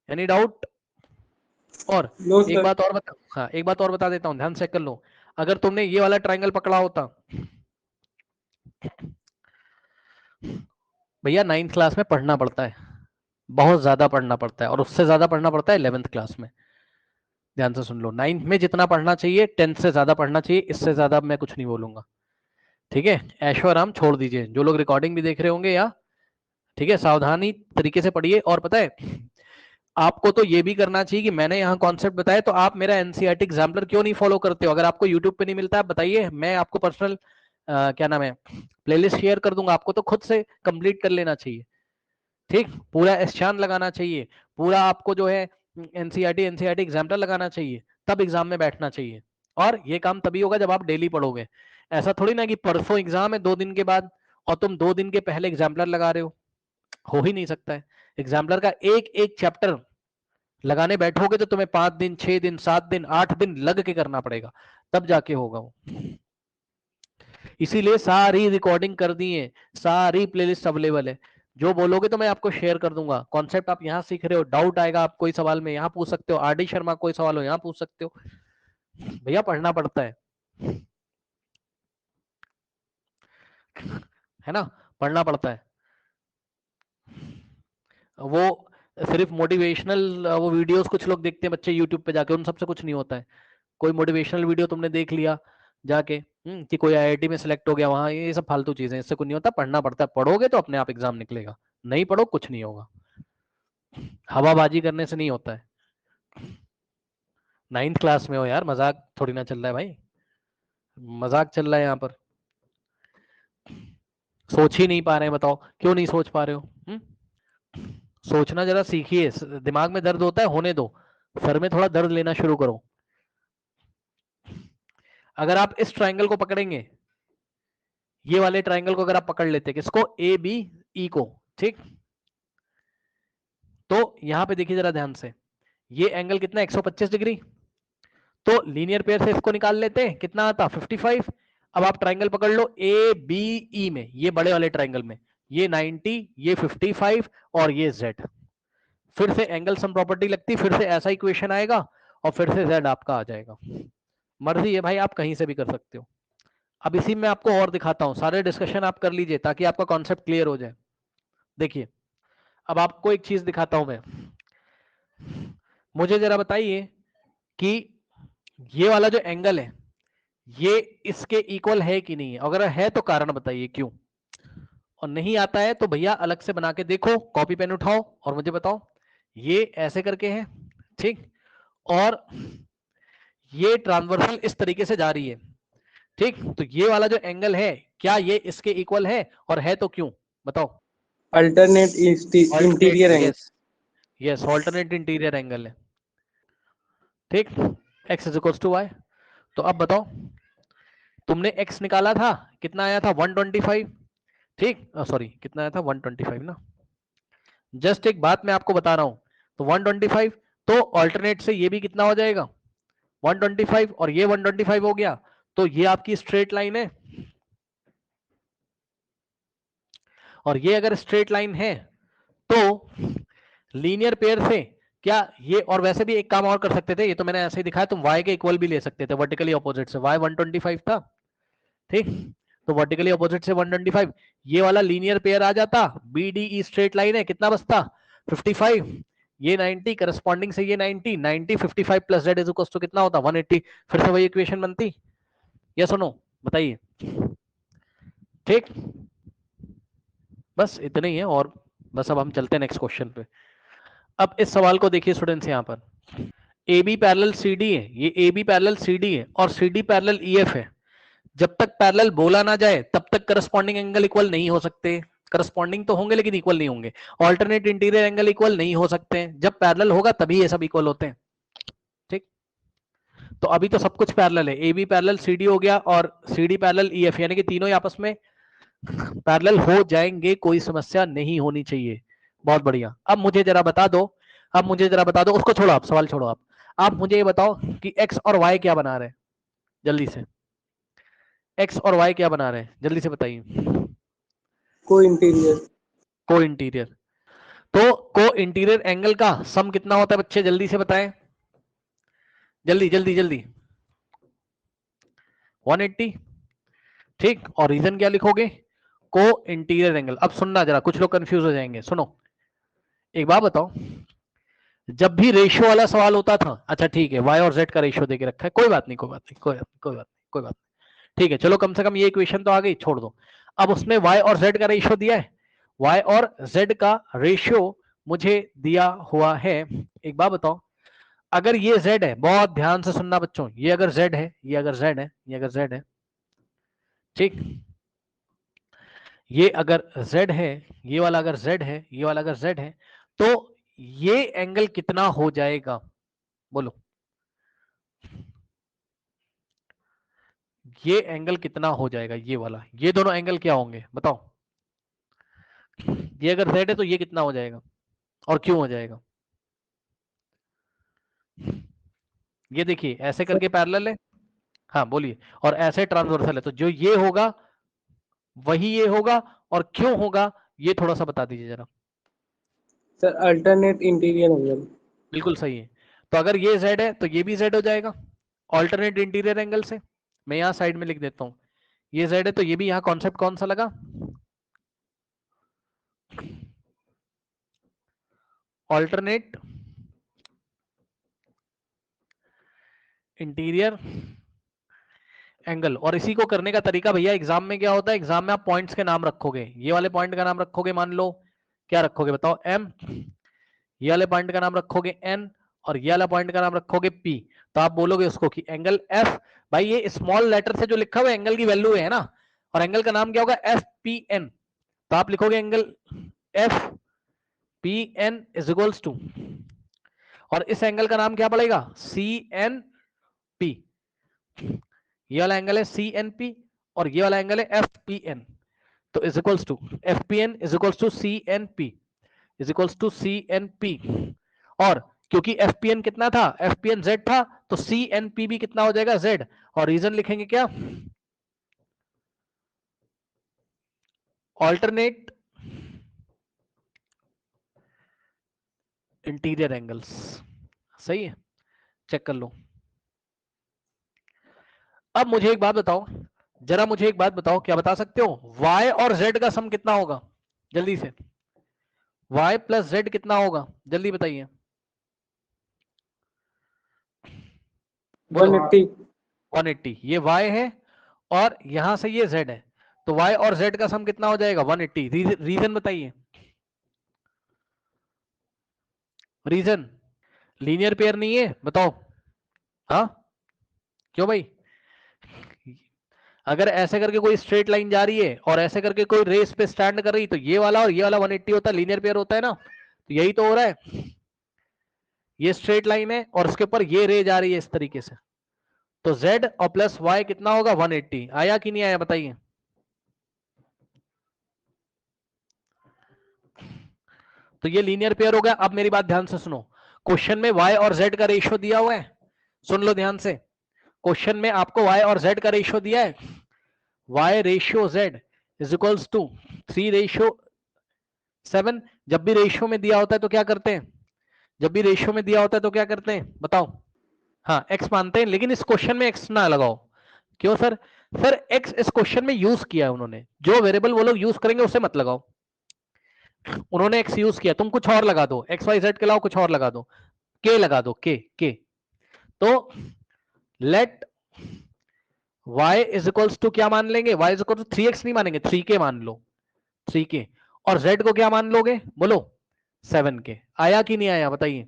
S1: एनी डाउट? और
S2: नो
S1: एक
S2: सर।
S1: बात और बता, हाँ एक बात और बता देता हूँ, ध्यान से कर लो। अगर तुमने ये वाला ट्रायंगल पकड़ा होता भैया, 9th क्लास में पढ़ना पड़ता है, बहुत ज्यादा पढ़ना पड़ता है, और उससे ज्यादा पढ़ना पड़ता है 11th क्लास में। ध्यान से सुन लो, 9th में जितना पढ़ना चाहिए 10th से ज्यादा पढ़ना चाहिए, इससे ज्यादा मैं कुछ नहीं बोलूंगा, ठीक है। ऐशो आराम छोड़ दीजिए, जो लोग रिकॉर्डिंग भी देख रहे होंगे, या ठीक है, सावधानी तरीके से पढ़िए। और पता है आपको तो ये भी करना चाहिए कि मैंने यहाँ कॉन्सेप्ट बताया, तो आप मेरा एनसीईआरटी एग्जाम्पलर क्यों नहीं फॉलो करते हो? अगर आपको यूट्यूब पे नहीं मिलता है बताइए, मैं आपको पर्सनल क्या नाम है प्लेलिस्ट शेयर कर दूंगा, आपको तो खुद से कंप्लीट कर लेना चाहिए, ठीक। पूरा एस्चान लगाना चाहिए, पूरा आपको जो है एनसीईआरटी एग्जाम्पलर लगाना चाहिए, तब एग्जाम में बैठना चाहिए। और ये काम तभी होगा जब आप डेली पढ़ोगे। ऐसा थोड़ी ना कि परसों एग्जाम है 2 दिन के बाद, और तुम 2 दिन के पहले एग्जाम्पलर लगा रहे हो ही नहीं सकता है। एग्जाम्पलर का एक एक चैप्टर लगाने बैठोगे तो तुम्हें 5 दिन 6 दिन 7 दिन 8 दिन लग के करना पड़ेगा, तब जाके होगा वो। इसीलिए सारी रिकॉर्डिंग कर दी है, सारी प्लेलिस्ट अवेलेबल है, जो बोलोगे तो मैं आपको शेयर कर दूंगा। कॉन्सेप्ट आप यहाँ सीख रहे हो, डाउट आएगा आप कोई सवाल में यहाँ पूछ सकते हो, RD शर्मा कोई सवाल हो यहाँ पूछ सकते हो। भैया पढ़ना पड़ता है ना, पढ़ना पड़ता है। वो सिर्फ मोटिवेशनल वो वीडियोस कुछ लोग देखते हैं बच्चे यूट्यूब पे जाके, उन सबसे कुछ नहीं होता है। कोई मोटिवेशनल वीडियो तुमने देख लिया जाके, कि कोई IIT में सिलेक्ट हो गया वहां, ये सब फालतू चीजें, इससे कुछ नहीं होता। पढ़ना पड़ता है, पढ़ोगे तो अपने आप एग्जाम निकलेगा, नहीं पढ़ो कुछ नहीं होगा। हवाबाजी करने से नहीं होता है। 9th क्लास में हो यार, मजाक थोड़ी ना चल रहा है भाई, मजाक चल रहा है यहाँ पर। सोच ही नहीं पा रहे हैं, बताओ क्यों नहीं सोच पा रहे हो? सोचना जरा सीखिए, दिमाग में दर्द होता है, होने दो, सर में थोड़ा दर्द लेना शुरू करो। अगर आप इस ट्रायंगल को पकड़ेंगे, ये वाले ट्रायंगल को अगर आप पकड़ लेते, किसको? ABE को, ठीक। तो यहां पे देखिए जरा ध्यान से, ये एंगल कितना 125 डिग्री, तो लीनियर पेयर से इसको निकाल लेते हैं, कितना आता? 55। अब आप ट्रायंगल पकड़ लो ABE में, ये बड़े वाले ट्रायंगल में, ये 90, ये 55, और ये Z। फिर से एंगल सम प्रॉपर्टी लगती, फिर से ऐसा इक्वेशन आएगा, और फिर से Z आपका आ जाएगा। मर्जी है भाई, आप कहीं से भी कर सकते हो। अब इसी में आपको और दिखाता हूं, सारे डिस्कशन आप कर लीजिए ताकि आपका कॉन्सेप्ट क्लियर हो जाए। देखिए अब आपको एक चीज दिखाता हूं मैं, मुझे जरा बताइए कि ये वाला जो एंगल है, ये इसके इक्वल है कि नहीं है? अगर है तो कारण बताइए क्यों, और नहीं आता है तो भैया अलग से बना के देखो, कॉपी पेन उठाओ और मुझे बताओ। ये ऐसे करके है, ठीक, और ये ट्रांसवर्सल इस तरीके से जा रही है, ठीक। तो ये वाला जो एंगल है, क्या ये इसके इक्वल है, और है तो क्यों? बताओ।
S2: Alternate
S1: alternate,
S2: interior angle.
S1: Yes yes, alternate interior angle है, ठीक। x is equal to y. तो अब बताओ, तुमने x निकाला था, कितना आया था? 125, ठीक, सॉरी कितना आया था 125 ना। जस्ट एक बात मैं आपको बता रहा हूं, तो 125, तो ऑल्टरनेट से ये भी कितना हो जाएगा 125 और ये 125 हो गया, तो ये आपकी स्ट्रेट लाइन है, और ये अगर स्ट्रेट लाइन है तो लीनियर पेयर से क्या ये, और वैसे भी एक काम और कर सकते थे, ये तो मैंने ऐसे ही दिखाया, तुम y के इक्वल भी ले सकते थे, वर्टिकली ऑपोजिट से, y 125 था, ठीक, तो वर्टिकली ऑपोजिट से 125, ये वाला लीनियर पेयर आ जाता, BDE स्ट्रेट लाइन है, कितना बचता 55, ये 90, करस्पॉन्डिंग से ये 90, 90 55 plus z is equal to कितना होता 180, फिर से वही इक्वेशन बनती, या सुनो बताइए, ठीक, बस इतना ही है, और बस अब हम चलते हैं नेक्स्ट क्वेश्चन पे। अब इस सवाल को देखिए स्टूडेंट्स, यहाँ पर AB पैरेलल CD है, ये AB पैरेलल CD है और CD पैरेलल EF है, जब तक पैरेलल बोला ना जाए तब तक करस्पॉन्डिंग एंगल इक्वल नहीं हो सकते, करस्पॉन्डिंग तो होंगे लेकिन इक्वल नहीं होंगे, ऑल्टरनेट इंटीरियर एंगल इक्वल नहीं हो सकते हैं, जब पैरेलल होगा तभी ये सब इक्वल होते हैं, ठीक, तो अभी तो सब कुछ पैरेलल है, AB पैरेलल CD हो गया और CD पैरेलल EF, यानी कि तीनों ही आपस में पैरेलल हो जाएंगे, कोई समस्या नहीं होनी चाहिए, बहुत बढ़िया। अब मुझे जरा बता दो, उसको छोड़ो आप, सवाल छोड़ो आप मुझे ये बताओ कि x और y क्या बना रहे हैं, जल्दी से, x और y क्या बना रहे हैं, जल्दी से बताइए।
S2: को इंटीरियर।
S1: को इंटीरियर, तो को इंटीरियर एंगल का सम कितना होता है बच्चे, जल्दी से बताएं, जल्दी जल्दी जल्दी, 180, ठीक, और रीजन क्या लिखोगे, को इंटीरियर एंगल। अब सुनना जरा, कुछ लोग कंफ्यूज हो जाएंगे, सुनो एक बात बताओ, जब भी रेशियो वाला सवाल होता था, अच्छा ठीक है, y और z का रेशियो देके रखा है, कोई बात नहीं, कोई बात नहीं, ठीक है, चलो कम से कम ये इक्वेशन तो आ गई, छोड़ दो। अब उसमें y और z का रेशियो दिया है, y और z का रेशियो मुझे दिया हुआ है, एक बात बताओ, अगर ये z है, बहुत ध्यान से सुनना बच्चों, ये अगर z है, ये अगर z है, ये अगर z है, ठीक, ये अगर z है, ये वाला अगर z है, ये वाला अगर z है, तो ये एंगल कितना हो जाएगा, बोलो, ये एंगल कितना हो जाएगा, ये वाला, ये दोनों एंगल क्या होंगे बताओ, ये अगर z है तो ये कितना हो जाएगा और क्यों हो जाएगा, ये देखिए ऐसे करके पैरेलल है, हाँ बोलिए, और ऐसे ट्रांसवर्सल है, तो जो ये होगा वही ये होगा, और क्यों होगा ये थोड़ा सा बता दीजिए जरा।
S2: Sir alternate interior angle.
S1: बिल्कुल सही है, तो अगर ये z है तो ये भी z हो जाएगा, ऑल्टरनेट इंटीरियर एंगल से, मैं यहाँ साइड में लिख देता हूँ, ये z है तो ये भी, यहाँ कॉन्सेप्ट कौन सा लगा, ऑल्टरनेट इंटीरियर एंगल। और इसी को करने का तरीका भैया, एग्जाम में क्या होता है, एग्जाम में आप पॉइंट्स के नाम रखोगे, ये वाले पॉइंट का नाम रखोगे, मान लो क्या रखोगे बताओ m, ये वाले पॉइंट का नाम रखोगे n, और ये वाला पॉइंट का नाम रखोगे p, तो आप बोलोगे उसको कि एंगल f, भाई ये स्मॉल लेटर से जो लिखा हुआ है एंगल की वैल्यू है ना, और एंगल का नाम क्या होगा FPN, तो आप लिखोगे angle FPN is equals to, और इस एंगल का नाम क्या पड़ेगा CNP, ये वाला एंगल है CNP और ये वाला एंगल है FPN, तो is equals to FPN is equals to CNP is equals to CNP, और क्योंकि FPN कितना था, FPN Z था, तो CNP भी कितना हो जाएगा Z, और रीजन लिखेंगे क्या, ऑल्टरनेट इंटीरियर एंगल्स, सही है, चेक कर लो। अब मुझे एक बात बताओ, जरा मुझे एक बात बताओ, क्या बता सकते हो y और z का सम कितना होगा, जल्दी से, y प्लस z कितना होगा, जल्दी बताइए,
S2: 180।
S1: 180, ये y है और यहां से ये z है, तो y और z का सम कितना हो जाएगा 180, रीजन बताइए, रीजन, लीनियर पेयर नहीं है बताओ, हाँ क्यों भाई, अगर ऐसे करके कोई स्ट्रेट लाइन जा रही है और ऐसे करके कोई रेस पे स्टैंड कर रही, तो ये वाला और ये वाला 180 होता है, लीनियर पेयर होता है ना, तो यही तो हो रहा है, ये स्ट्रेट लाइन है और उसके ऊपर ये रे जा रही है इस तरीके से, तो z और प्लस y कितना होगा 180, आया कि नहीं आया बताइए, तो ये लीनियर पेयर हो गया। अब मेरी बात ध्यान से सुनो, क्वेश्चन में y और z का रेशियो दिया हुआ है, सुन लो ध्यान से। क्वेश्चन में आपको y और z का रेशियो दिया है, y ratio z is equals to 3:7। जब भी रेशियो में दिया होता है तो क्या करते हैं, जब भी रेशियो में दिया होता है तो क्या करते हैं बताओ? हाँ x मानते हैं, लेकिन इस क्वेश्चन में x ना लगाओ। क्यों सर? सर x इस क्वेश्चन में यूज किया है उन्होंने, जो वेरिएबल वो लोग यूज करेंगे उसे मत लगाओ। उन्होंने x यूज किया, तुम कुछ और लगा दो, एक्स वाई जेड के अलावा कुछ और लगा दो, k लगा दो, k। तो let y is equals to क्या मान लेंगे, y is equal to 3x नहीं मानेंगे, 3k मान लो, 3k। और z को क्या मान लोगे बोलो, 7k। आया कि नहीं आया बताइए?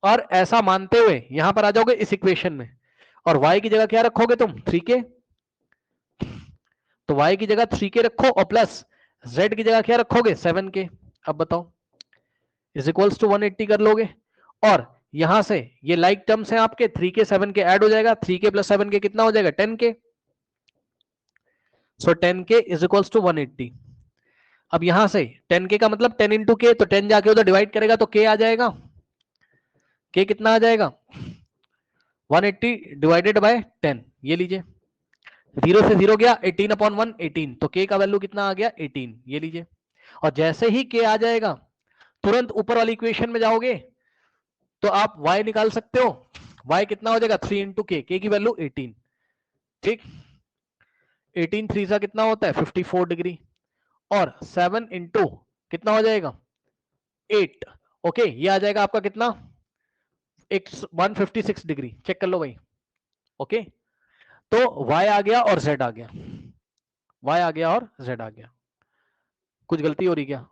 S1: और ऐसा मानते हुए यहां पर आ जाओगे इस इक्वेशन में, और y की जगह क्या रखोगे तुम, 3k। तो y की जगह 3k रखो और प्लस z की जगह क्या रखोगे, 7k। अब बताओ, इज इक्वल्स टू 180 कर लोगे, और यहां से ये लाइक टर्म्स हैं आपके, 3k 7k ऐड हो जाएगा, 3k प्लस 7k कितना हो जाएगा, 10k। So 10k is equals to 180। अब यहां से 10k का मतलब 10 इंटू के, तो 10 जाके उधर डिवाइड करेगा तो k आ जाएगा। k कितना आ जाएगा, 180 डिवाइडेड बाय 10। ये लीजिए, 0 से 0 गया, 18 अपॉन 1 18, तो k का वैल्यू कितना आ गया, 18। ये लीजिए, और जैसे ही k आ जाएगा तुरंत ऊपर वाली इक्वेशन में जाओगे तो आप y निकाल सकते हो। y कितना हो जाएगा, 3 इंटू k, की वैल्यू 18। ठीक, 18 3 सा कितना होता है, 54 डिग्री, और 7 इंटू कितना हो जाएगा, 8। ओके, ये आ जाएगा आपका कितना, 156 डिग्री। चेक कर लो भाई। ओके, तो y आ गया और z आ गया, y आ गया और z आ गया। कुछ गलती हो रही क्या?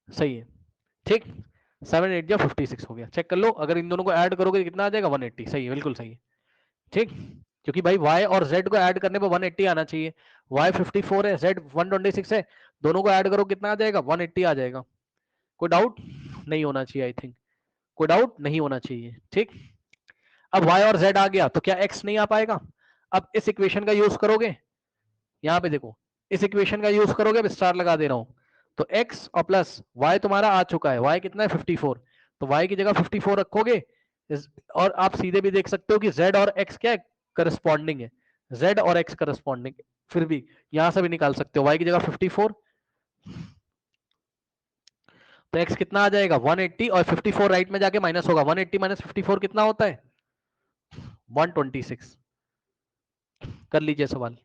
S1: सही है, ठीक। 7 8 जा 56 हो गया। चेक कर लो, अगर इन दोनों को ऐड करोगे तो कितना आ जाएगा, 180। सही है, बिल्कुल सही है। ठीक, क्योंकि भाई y और z को ऐड करने पर 180 आना चाहिए। y 54 है, z 126 है, दोनों को ऐड करो कितना आ जाएगा, 180 आ जाएगा। कोई डाउट नहीं होना चाहिए, आई थिंक कोई डाउट नहीं होना चाहिए। ठीक, अब y और z आ गया तो क्या x नहीं आ पाएगा? अब इस इक्वेशन का यूज करोगे, यहां पे देखो, इस इक्वेशन का यूज करोगे, अब स्टार लगा दे रहा हूं, तो x और प्लस y तुम्हारा आ चुका है, y कितना है 54, तो y की जगह 54 रखोगे। और आप सीधे भी देख सकते हो कि z और x क्या है, करस्पॉन्डिंग है, z और x करस्पॉन्डिंग। फिर भी यहां से भी निकाल सकते हो, y की जगह 54, तो x कितना आ जाएगा 180, और 54 राइट में जाके माइनस होगा, 180 माइनस 54 कितना होता है, 126। कर लीजिए सवाल।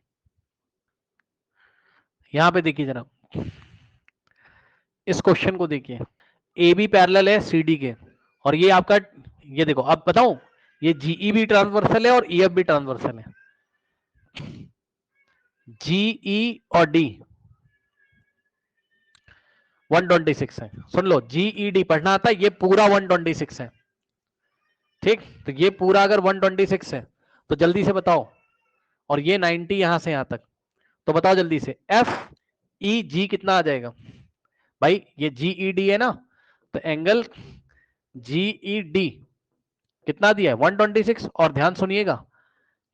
S1: यहां पे देखिए जनाब, इस क्वेश्चन को देखिए, ए बी पैरेलल है सी डी के, और ये आपका, ये देखो अब बताऊं, ये जीई भी ट्रांसवर्सल है और ईएफ भी ट्रांसवर्सल है। जीई और डी 126 है, सुन लो, जीईडी पढ़ना आता है, ये पूरा 126 है। ठीक, तो ये पूरा अगर 126 है तो जल्दी से बताओ, और ये 90 यहां से यहां तक, तो बताओ जल्दी से, एफ ई जी कितना आ जाएगा भाई, ये जीईडी है ना, तो एंगल जीईडी कितना दिया है, 126। और ध्यान सुनिएगा,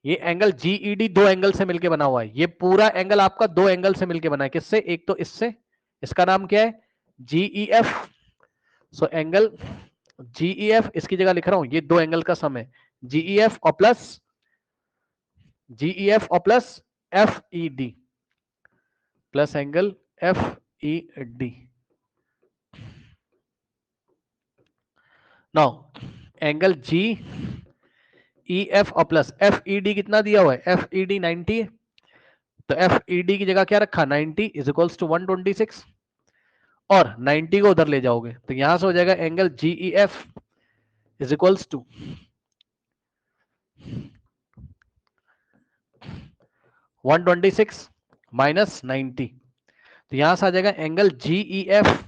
S1: ये एंगल जीईडी दो एंगल से मिलकर बना हुआ है, ये पूरा एंगल आपका दो एंगल से मिलकर बना है। किससे, एक तो इससे, इसका नाम क्या है, जीईएफ। सो एंगल जीईएफ, इसकी जगह लिख रहा हूं, ये दो एंगल का सम है, जीईएफ और प्लस जीईएफ और plus FED, plus angle FED. Now angle G E F और प्लस एफ ई डी कितना दिया हुआ है, एफ ई डी 90 है, तो एफ ई डी की जगह क्या रखा, 90 इज इक्वल्स टू 126, और 90 को उधर ले जाओगे तो यहां से हो जाएगा angle G E F is equals to 126 minus 90, तो यहां से आ जाएगा angle G E F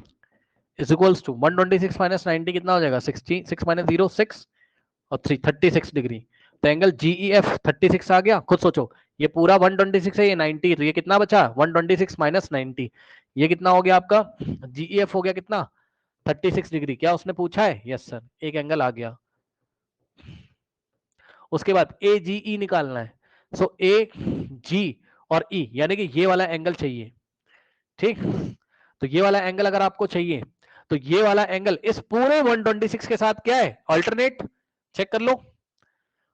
S1: is equals to 126 minus 90 कितना हो जाएगा, 60, 6 माइनस 0 6 और 3 36 डिग्री। तो एंगल जीईएफ 36 आ गया। खुद सोचो, ये पूरा 126 है, ये 90, तो ये कितना बचा, 126 माइनस 90, ये कितना हो गया आपका, जीईएफ हो गया कितना, 36 डिग्री। क्या उसने पूछा है, यस सर, एक एंगल आ गया। उसके बाद ए जी ई निकालना है, सो ए जी और ई यानी कि ये वाला एंगल चाहिए। ठीक, तो ये वाला एंगल अगर आपको चाहिए तो ये वाला एंगल इस पूरे 126 के साथ क्या है, अल्टरनेट। चेक कर लो।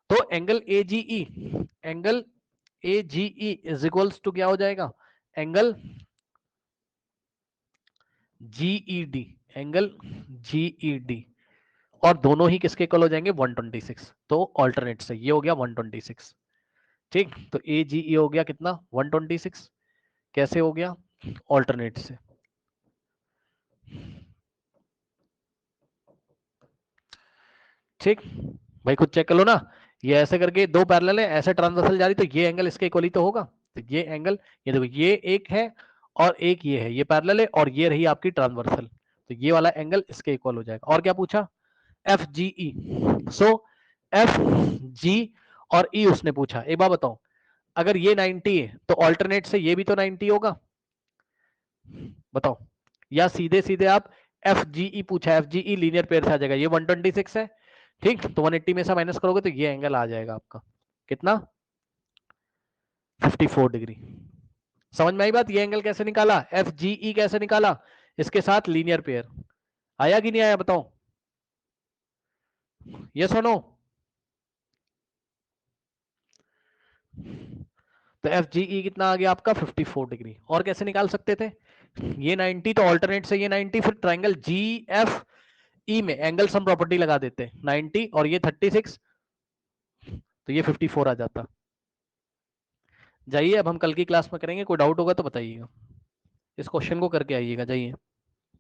S1: तो angle AGE, angle AGE is equals to क्या हो जाएगा, एंगल GED, एंगल GED, और दोनों ही किसके इक्वल हो जाएंगे, 126। तो अल्टरनेट से ये हो गया 126। ठीक, तो AGE हो गया कितना, 126। कैसे हो गया, अल्टरनेट से। ठीक भाई, खुद चेक कर लो ना। ये ऐसे करके दो पैरेलल है, ऐसे ट्रांसवर्सल जा रही, तो ये एंगल इसके इक्वल ही तो होगा। तो ये एंगल, ये देखो ये एक है और एक ये है, ये पैरेलल है और ये रही आपकी ट्रांसवर्सल, तो ये वाला एंगल इसके इक्वल हो जाएगा। और क्या पूछा, FGE। सो FG और E उसने पूछा। एक बात बताओ, अगर ये 90 है तो अल्टरनेट से ये भी तो 90 होगा, बताओ। या सीधे सीधे आप FGE पूछा, FGE लीनियर पेयर से आ जाएगा, ये 126 है। ठीक, तो 180 में से माइनस करोगे तो ये एंगल आ जाएगा आपका कितना, 54 डिग्री। समझ में आई बात, ये एंगल कैसे निकाला, FGE कैसे निकाला, इसके साथ लीनियर पेयर। आया कि नहीं आया बताओ, ये सुनो। तो FGE कितना आ गया आपका, 54 डिग्री। और कैसे निकाल सकते थे, ये 90 तो अल्टरनेट से ये 90, फिर ट्राइंगल GFE में एंगल सम प्रॉपर्टी लगा देते, 90 और ये 36, तो ये 54 आ जाता। जाइए, अब हम कल की क्लास में करेंगे, कोई डाउट होगा तो बताइएगा, इस क्वेश्चन को करके आइएगा, जाइए।